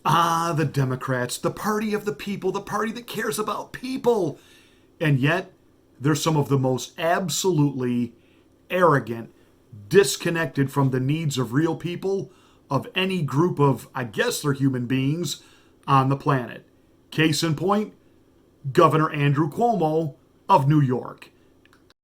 Ah, the Democrats, the party of the people, the party that cares about people. And yet, they're some of the most absolutely arrogant, disconnected from the needs of real people of any group of, I guess they're human beings, on the planet. Case in point, Governor Andrew Cuomo of New York.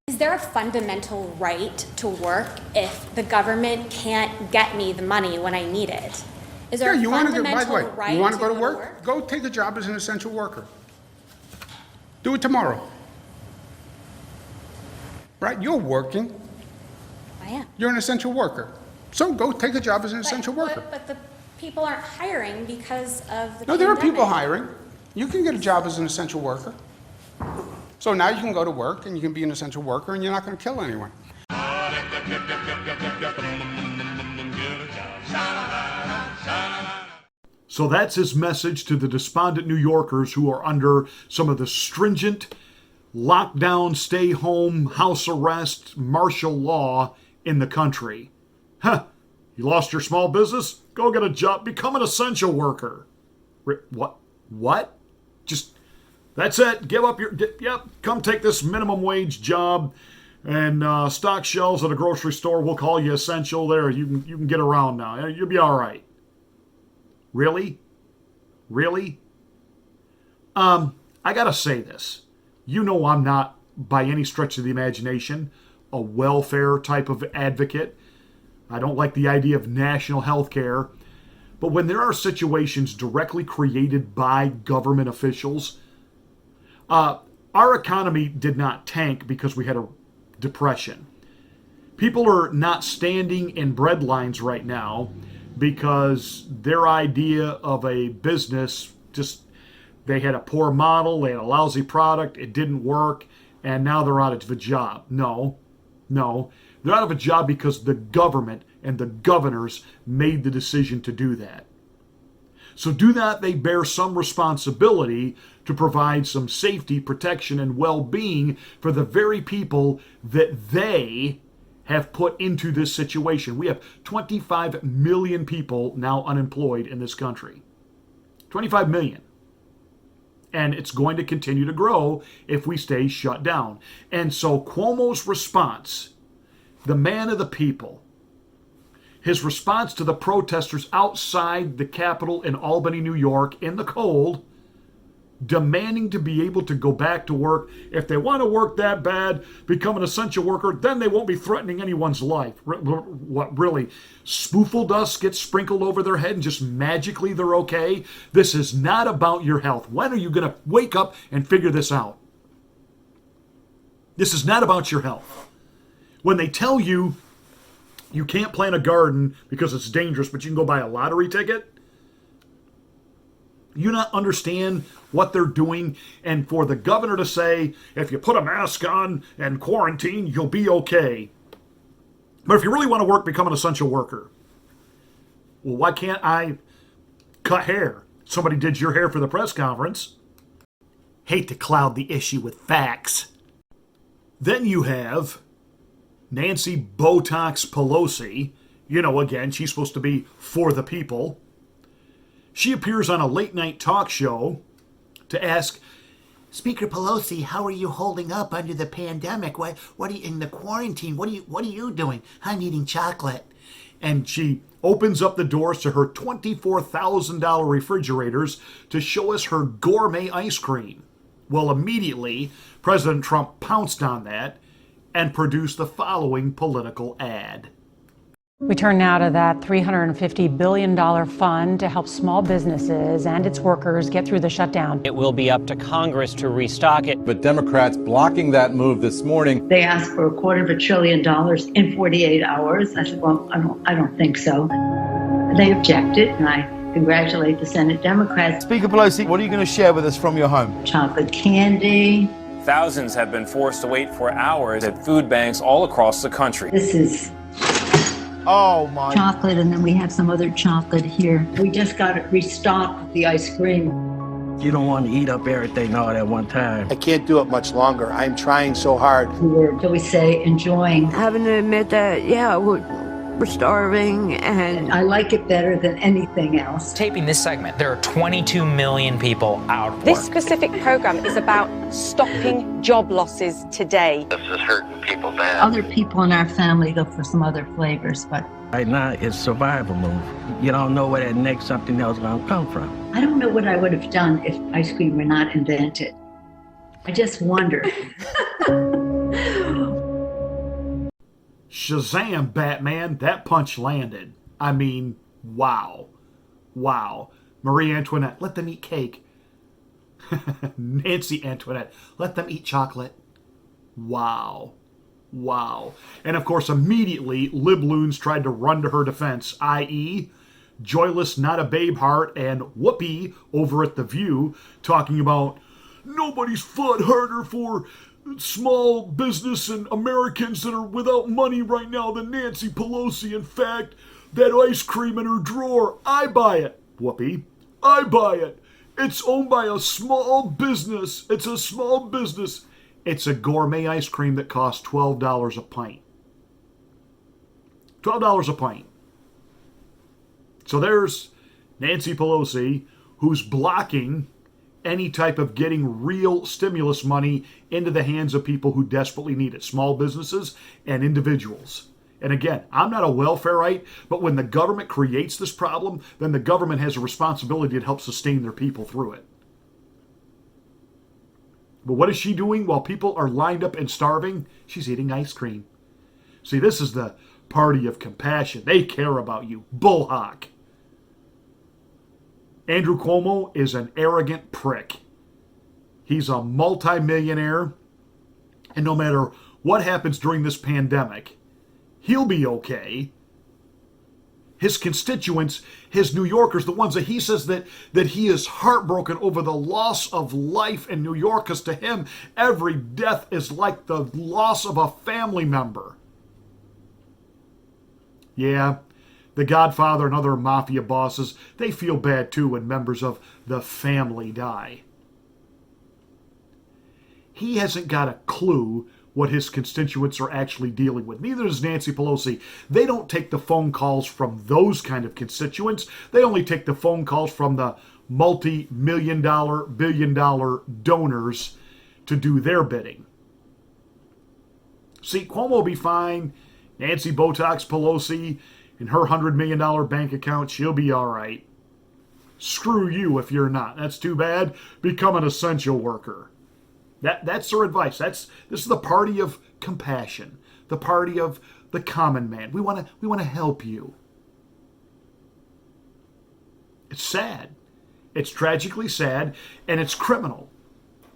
Is there a fundamental right to work if the government can't get me the money when I need it? Is there a fundamental right you want to go to work? Go take a job as an essential worker. Do it tomorrow. Right? You're working. I am. You're an essential worker. So go take a job as an essential worker. But the people aren't hiring because of the No, there are pandemic. people hiring. You can get a job as an essential worker. So now you can go to work and you can be an essential worker and you're not going to kill anyone. So that's his message to the despondent New Yorkers who are under some of the stringent lockdown, stay home, house arrest, martial law in the country. Huh, you lost your small business? Go get a job, become an essential worker. What? Just, that's it, give up your, yep, come take this minimum wage job and stock shelves at a grocery store. We'll call you essential there. You can get around now. You'll be all right. Really? I gotta say this. You know I'm not, by any stretch of the imagination, a welfare type of advocate. I don't like the idea of national health care. But when there are situations directly created by government officials, our economy did not tank because we had a depression. People are not standing in bread lines right now because their idea of a business just, they had a poor model, they had a lousy product, it didn't work, and now they're out of a job. No. They're out of a job because the government and the governors made the decision to do that. So do that, they bear some responsibility to provide some safety, protection, and well-being for the very people that they have put into this situation. We have 25 million people now unemployed in this country. 25 million. And it's going to continue to grow if we stay shut down. And so Cuomo's response, the man of the people, his response to the protesters outside the Capitol in Albany, New York, in the cold, demanding to be able to go back to work. If they want to work that bad, become an essential worker, then they won't be threatening anyone's life. What, really? Spoofle dust gets sprinkled over their head and just magically they're okay? This is not about your health. When are you going to wake up and figure this out? This is not about your health. When they tell you you can't plant a garden because it's dangerous, but you can go buy a lottery ticket, you not understand what they're doing? And for the governor to say, if you put a mask on and quarantine, you'll be okay. But if you really want to work, become an essential worker. Well, why can't I cut hair? Somebody did your hair for the press conference. Hate to cloud the issue with facts. Then you have Nancy Botox Pelosi. You know, again, she's supposed to be for the people. She appears on a late-night talk show to ask, Speaker Pelosi, how are you holding up under the pandemic? What are you in the quarantine? What are you doing? I'm eating chocolate. And she opens up the doors to her $24,000 refrigerators to show us her gourmet ice cream. Well, immediately, President Trump pounced on that and produced the following political ad. We turn now to that $350 billion fund to help small businesses and its workers get through the shutdown. It will be up to Congress to restock it. But Democrats blocking that move this morning. They asked for $250 billion in 48 hours. I said, well, I don't think so. They objected, and I congratulate the Senate Democrats. Speaker Pelosi, what are you going to share with us from your home? Chocolate candy. Thousands have been forced to wait for hours at food banks all across the country. This is chocolate, and then we have some other chocolate here. We just got it restocked with the ice cream. You don't want to eat up everything all at one time. I can't do it much longer. I'm trying so hard. We were, shall we say, enjoying. Having to admit that, yeah, We're starving, and I like it better than anything else. Taping this segment, there are 22 million people out of work. This specific program is about stopping job losses today. This is hurting people bad. Other people in our family go for some other flavors, but Right now, it's survival move. You don't know where that next something else is going to come from. I don't know what I would have done if ice cream were not invented. I just wonder. Shazam, Batman, that punch landed. I mean, wow. Wow. Marie Antoinette, let them eat cake. Nancy Antoinette, let them eat chocolate. Wow. Wow. And of course, immediately, Libloons tried to run to her defense, i.e., Joyless Not a Babe Heart and Whoopi over at The View, talking about nobody's fought harder for small business and Americans that are without money right now than Nancy Pelosi. In fact, that ice cream in her drawer, I buy it. Whoopi, I buy it. It's owned by a small business. It's a small business. It's a gourmet ice cream that costs $12 a pint. $12 a pint. So there's Nancy Pelosi, who's blocking any type of getting real stimulus money into the hands of people who desperately need it, small businesses and individuals. And again, I'm not a welfareite, but when the government creates this problem, then the government has a responsibility to help sustain their people through it. But what is she doing while people are lined up and starving? She's eating ice cream. See, this is the party of compassion. They care about you. Bullhawk. Andrew Cuomo is an arrogant prick. He's a multimillionaire, and no matter what happens during this pandemic, he'll be okay. His constituents, his New Yorkers, the ones that he says that he is heartbroken over the loss of life in New York, because to him, every death is like the loss of a family member. Yeah, the Godfather and other mafia bosses, they feel bad too when members of the family die. He hasn't got a clue what his constituents are actually dealing with. Neither does Nancy Pelosi. They don't take the phone calls from those kind of constituents. They only take the phone calls from the multi-million-dollar, billion-dollar donors to do their bidding. See, Cuomo will be fine. Nancy Botox Pelosi and her $100 million bank account, she'll be all right. Screw you if you're not. That's too bad. Become an essential worker. That's their advice. This is the party of compassion, the party of the common man. We want to help you. It's sad. It's tragically sad, and it's criminal.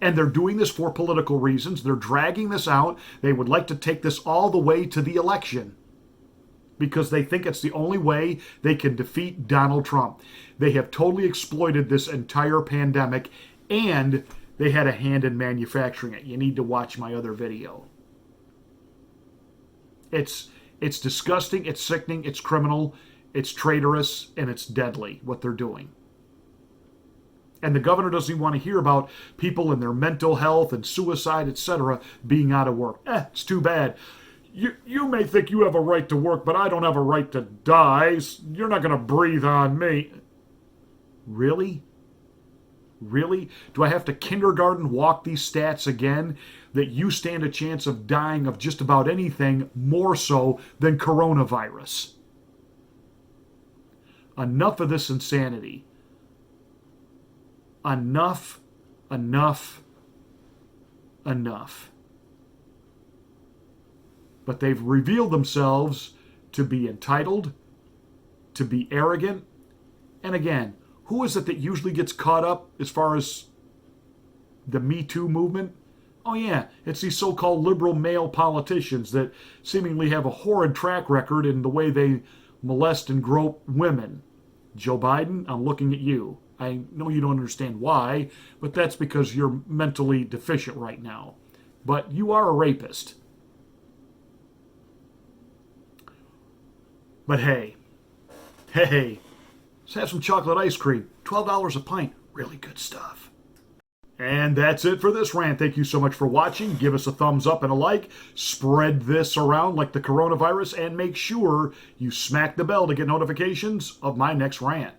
And they're doing this for political reasons. They're dragging this out. They would like to take this all the way to the election because they think it's the only way they can defeat Donald Trump. They have totally exploited this entire pandemic, and they had a hand in manufacturing it. You need to watch my other video. It's disgusting, it's sickening, it's criminal, it's traitorous, and it's deadly what they're doing. And the governor doesn't even want to hear about people and their mental health and suicide, etc., being out of work. It's too bad. You may think you have a right to work, but I don't have a right to die. You're not going to breathe on me. Really? Really? Do I have to kindergarten walk these stats again? That you stand a chance of dying of just about anything more so than coronavirus. Enough of this insanity. Enough. But they've revealed themselves to be entitled, to be arrogant, and again, who is it that usually gets caught up as far as the Me Too movement? Oh yeah, it's these so-called liberal male politicians that seemingly have a horrid track record in the way they molest and grope women. Joe Biden, I'm looking at you. I know you don't understand why, but that's because you're mentally deficient right now. But you are a rapist. But hey, let's have some chocolate ice cream. $12 a pint. Really good stuff. And that's it for this rant. Thank you so much for watching. Give us a thumbs up and a like. Spread this around like the coronavirus. And make sure you smack the bell to get notifications of my next rant.